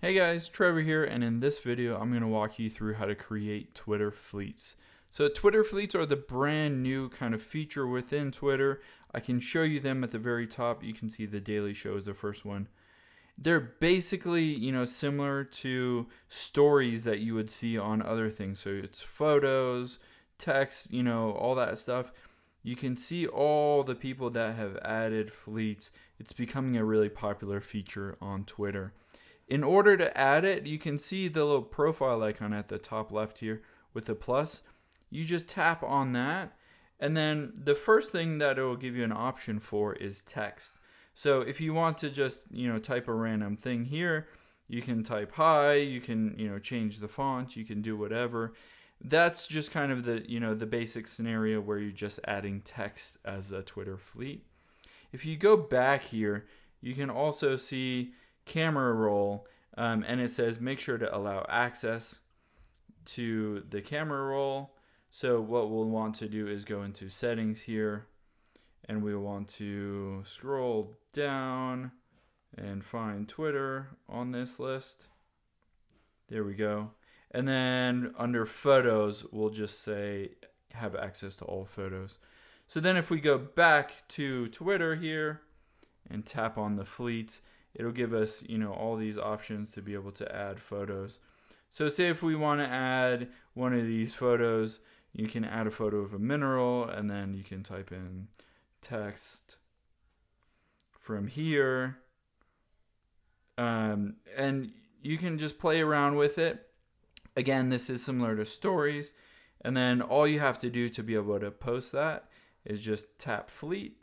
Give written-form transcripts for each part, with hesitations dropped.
Hey guys, Trevor here, and in this video I'm going to walk you through how to create Twitter fleets. So Twitter fleets are the brand new kind of feature within Twitter. I can show you them at the very top. You can see the Daily Show is the first one. They're basically, similar to stories that you would see on other things. So it's photos, text, all that stuff. You can see all the people that have added fleets. It's becoming a really popular feature on Twitter. In order to add it, you can see the little profile icon at the top left here with the plus. You just tap on that, and then the first thing that it will give you an option for is text. So if you want to just, type a random thing here, you can type hi, you can, change the font, you can do whatever. That's just kind of the, the basic scenario where you're just adding text as a Twitter fleet. If you go back here, you can also see camera roll, and it says make sure to allow access to the camera roll. So what we'll want to do is go into settings here, and we want to scroll down and find Twitter on this list. There we go. And then under photos, we'll just say have access to all photos. So then if we go back to Twitter here and tap on the fleets, it'll give us, all these options to be able to add photos. So say if we want to add one of these photos, you can add a photo of a mineral, and then you can type in text from here. And you can just play around with it. Again, this is similar to stories. And then all you have to do to be able to post that is just tap fleet.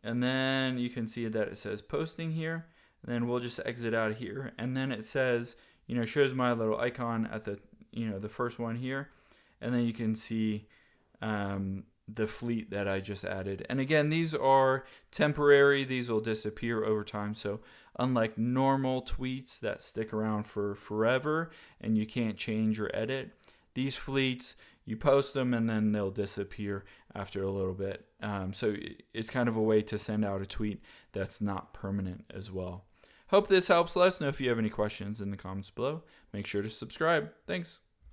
And then you can see that it says posting here. And then we'll just exit out of here. And then it says, shows my little icon at the, the first one here. And then you can see the fleet that I just added. And again, these are temporary. These will disappear over time. So unlike normal tweets that stick around for forever and you can't change or edit, these fleets, you post them and then they'll disappear after a little bit. So it's kind of a way to send out a tweet that's not permanent as well. Hope this helps. Let us know if you have any questions in the comments below. Make sure to subscribe. Thanks.